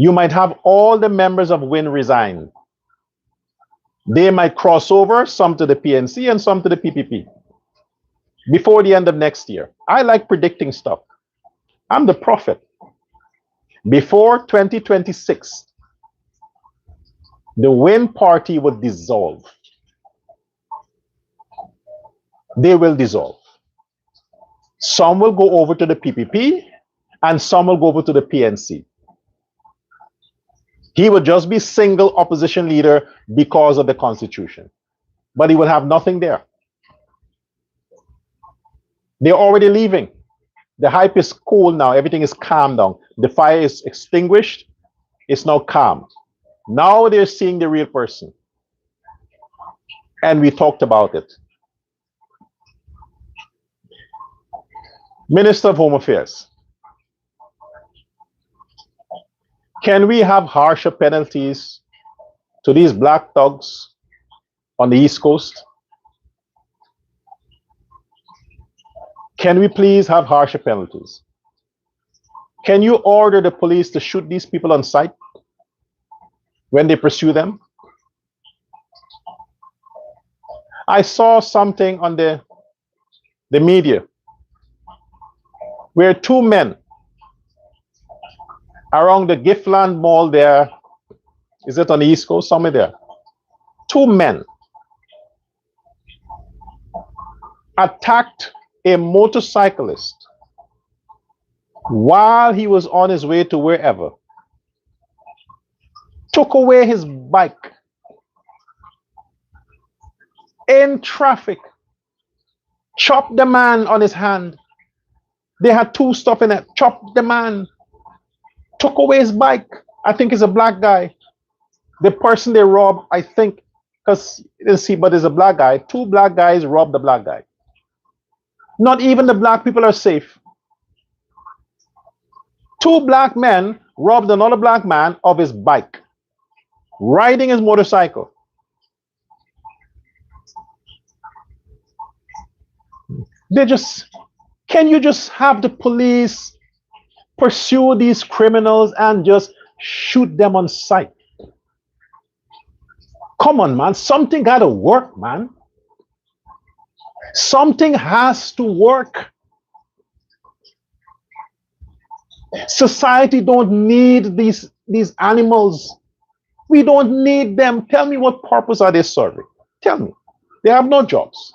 You might have all the members of WIN resign. They might cross over, some to the PNC and some to the PPP, before the end of next year. I like predicting stuff. I'm the prophet. Before 2026, the WIN party would dissolve. They will dissolve. Some will go over to the PPP and some will go over to the PNC. He would just be single opposition leader because of the constitution, but he will have nothing there. They're already leaving. The hype is cool now. Everything is calmed down. The fire is extinguished. It's now calm. Now they're seeing the real person. And we talked about it. Minister of Home Affairs. Can we have harsher penalties to these black thugs on the East Coast? Can we please have harsher penalties? Can you order the police to shoot these people on sight when they pursue them? I saw something on the media where two men around the Giftland Mall there, is it on the East Coast, somewhere there? Two men attacked a motorcyclist while he was on his way to wherever, took away his bike in traffic, chopped the man on his hand. They had two stuff in it, chopped the man, took away his bike. I think it's a black guy. The person they robbed, I think, because you didn't see, but it's a black guy. Two black guys robbed the black guy. Not even the black people are safe. Two black men robbed another black man of his bike, riding his motorcycle. Can you just have the police pursue these criminals and just shoot them on sight? Come on, man. Something got to work, man. Something has to work. Society don't need these animals. We don't need them. Tell me, what purpose are they serving? Tell me. They have no jobs.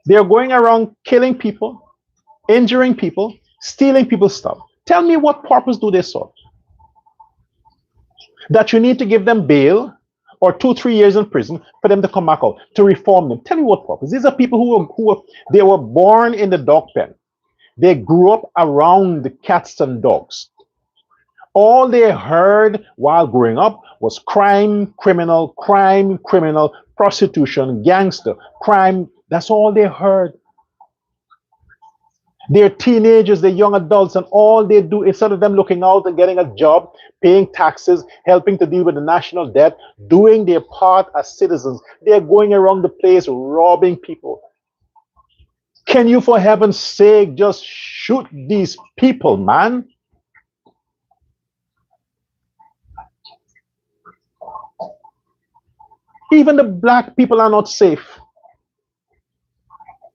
They're going around killing people, injuring people, stealing people's stuff. Tell me, what purpose do they serve? That you need to give them bail or 2-3 years in prison for them to come back out, to reform them. Tell me what purpose. These are people they were born in the dog pen. They grew up around the cats and dogs. All they heard while growing up was crime, criminal, prostitution, gangster, crime. That's all they heard. They're teenagers, they're young adults, and all they do, instead of them looking out and getting a job, paying taxes, helping to deal with the national debt, doing their part as citizens, they're going around the place robbing people. Can you, for heaven's sake, just shoot these people, man? Even the black people are not safe.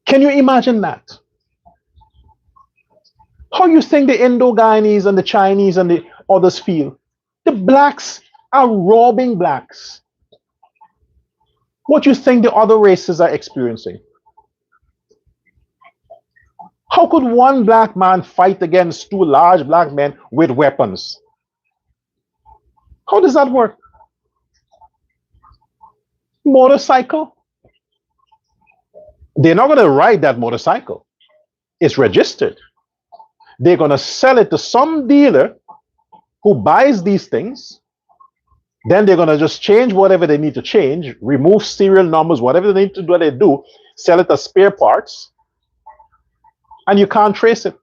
Can you imagine that? How you think the Indo-Guyanese and the Chinese and the others feel? The blacks are robbing blacks. What do you think the other races are experiencing? How could one black man fight against two large black men with weapons? How does that work? Motorcycle? They're not going to ride that motorcycle. It's registered. They're going to sell it to some dealer who buys these things. Then they're going to just change whatever they need to change, remove serial numbers, whatever they need to do, they do, sell it as spare parts, and you can't trace it.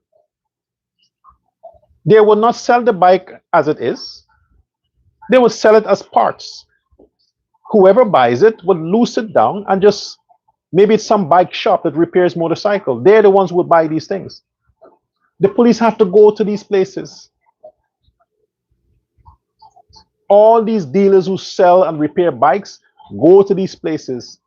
They will not sell the bike as it is. They will sell it as parts. Whoever buys it will loose it down and just, maybe it's some bike shop that repairs motorcycle. They're the ones who will buy these things. The police have to go to these places. All these dealers who sell and repair bikes, go to these places.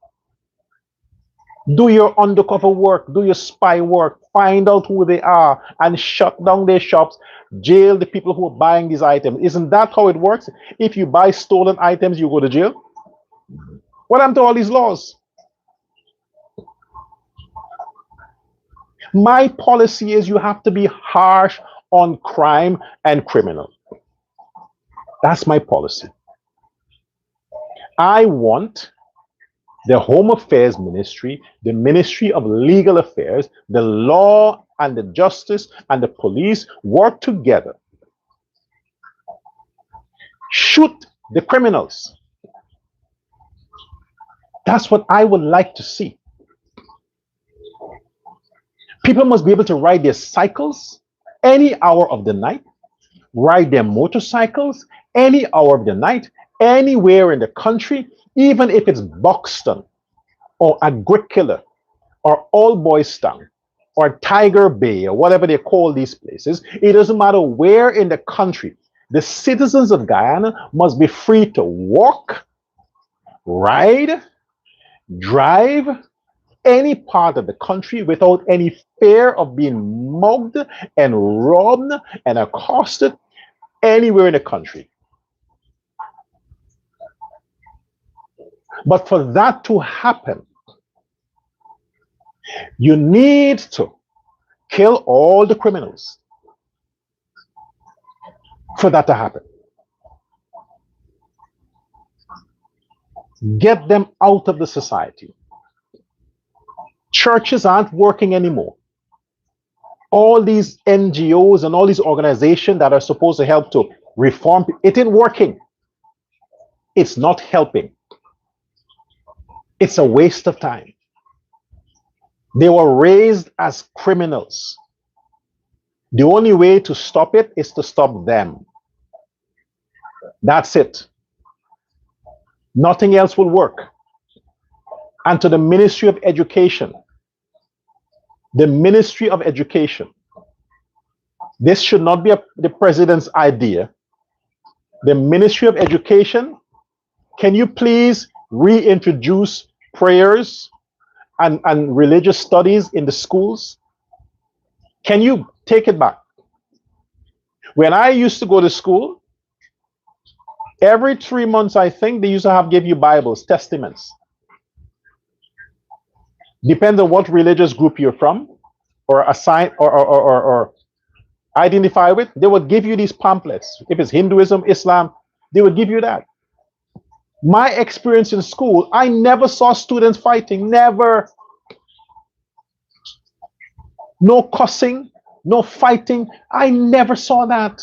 Do your undercover work, do your spy work, find out who they are and shut down their shops, jail the people who are buying these items. Isn't that how it works? If you buy stolen items, you go to jail. What happened to all these laws? My policy is you have to be harsh on crime and criminal. That's my policy. I want the Home Affairs Ministry, the Ministry of Legal Affairs, the law and the justice and the police work together. Shoot the criminals. That's what I would like to see. People must be able to ride their cycles any hour of the night, ride their motorcycles any hour of the night, anywhere in the country, even if it's Buxton or Agricola or Old Boys Town or Tiger Bay or whatever they call these places. It doesn't matter where in the country. The citizens of Guyana must be free to walk, ride, drive any part of the country without any fear of being mugged and robbed and accosted anywhere in the country. But for that to happen, you need to kill all the criminals for that to happen. Get them out of the society. Churches aren't working anymore. All these NGOs and all these organizations that are supposed to help to reform, it ain't working. It's not helping. It's a waste of time. They were raised as criminals. The only way to stop it is to stop them. That's it. Nothing else will work. And to the Ministry of Education, the Ministry of Education, this should not be the president's idea. The Ministry of Education, can you please reintroduce prayers and religious studies in the schools? Can you take it back? When I used to go to school, every 3 months, I think, they used to give you Bibles, testaments. Depends on what religious group you're from or assign or identify with, they would give you these pamphlets. If it's Hinduism, Islam, they would give you that. My experience in school, I never saw students fighting, never. No cussing, no fighting. I never saw that.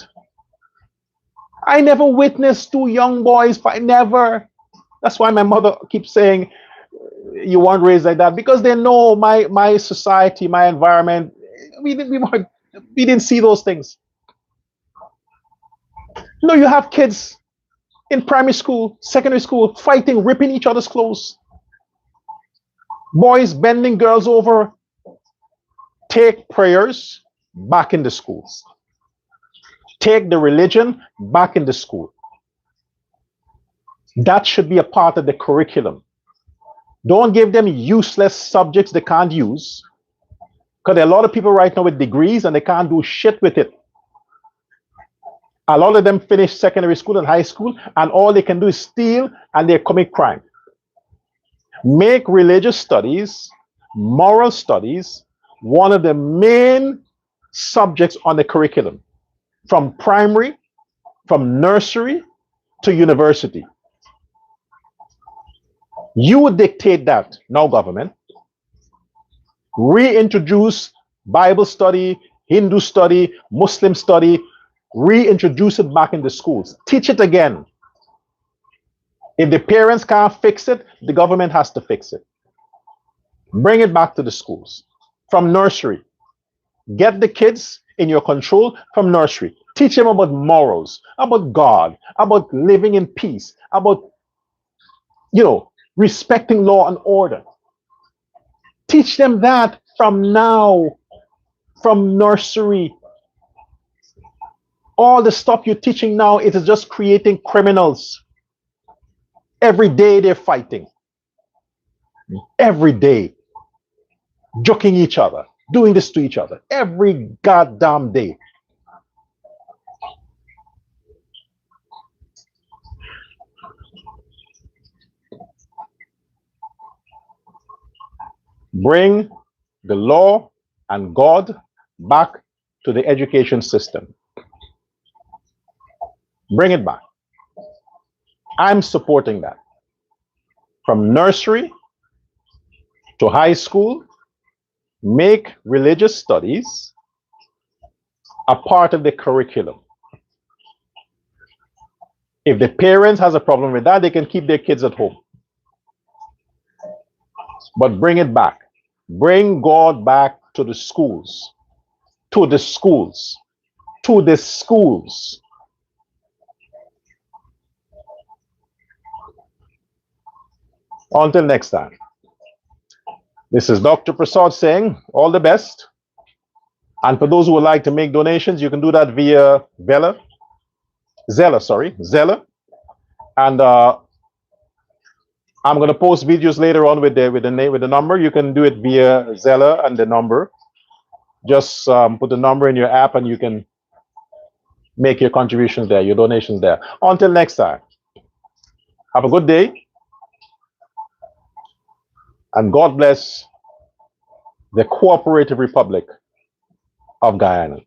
I never witnessed two young boys fight, never. That's why my mother keeps saying, you weren't raised like that, because they know my society, my environment, we didn't see those things. No, you have kids in primary school, secondary school, fighting, ripping each other's clothes. Boys bending girls over. Take prayers back in the schools. Take the religion back in the school. That should be a part of the curriculum. Don't give them useless subjects they can't use. Because there are a lot of people right now with degrees and they can't do shit with it. A lot of them finish secondary school and high school, and all they can do is steal and they commit crime. Make religious studies, moral studies, one of the main subjects on the curriculum, from primary, from nursery to university. You would dictate that, no government. Reintroduce Bible study, Hindu study, Muslim study, reintroduce it back in the schools. Teach it again. If the parents can't fix it, the government has to fix it. Bring it back to the schools from nursery. Get the kids in your control from nursery. Teach them about morals, about God, about living in peace, about, respecting law and order. Teach them that from now, from nursery. All the stuff you're teaching now, it is just creating criminals. Every day they're fighting. Every day. Joking each other. Doing this to each other. Every goddamn day. Bring the law and God back to the education system. Bring it back. I'm supporting that. From nursery to high school, make religious studies a part of the curriculum. If the parents has a problem with that, they can keep their kids at home. But bring it back. Bring God back to the schools. To the schools. To the schools. Until next time. This is Dr. Prasad saying all the best. And for those who would like to make donations, you can do that via Zella. And I'm going to post videos later on with the number. You can do it via Zella and the number. Just put the number in your app and you can make your contributions there, your donations there. Until next time, have a good day. And God bless the Cooperative Republic of Guyana.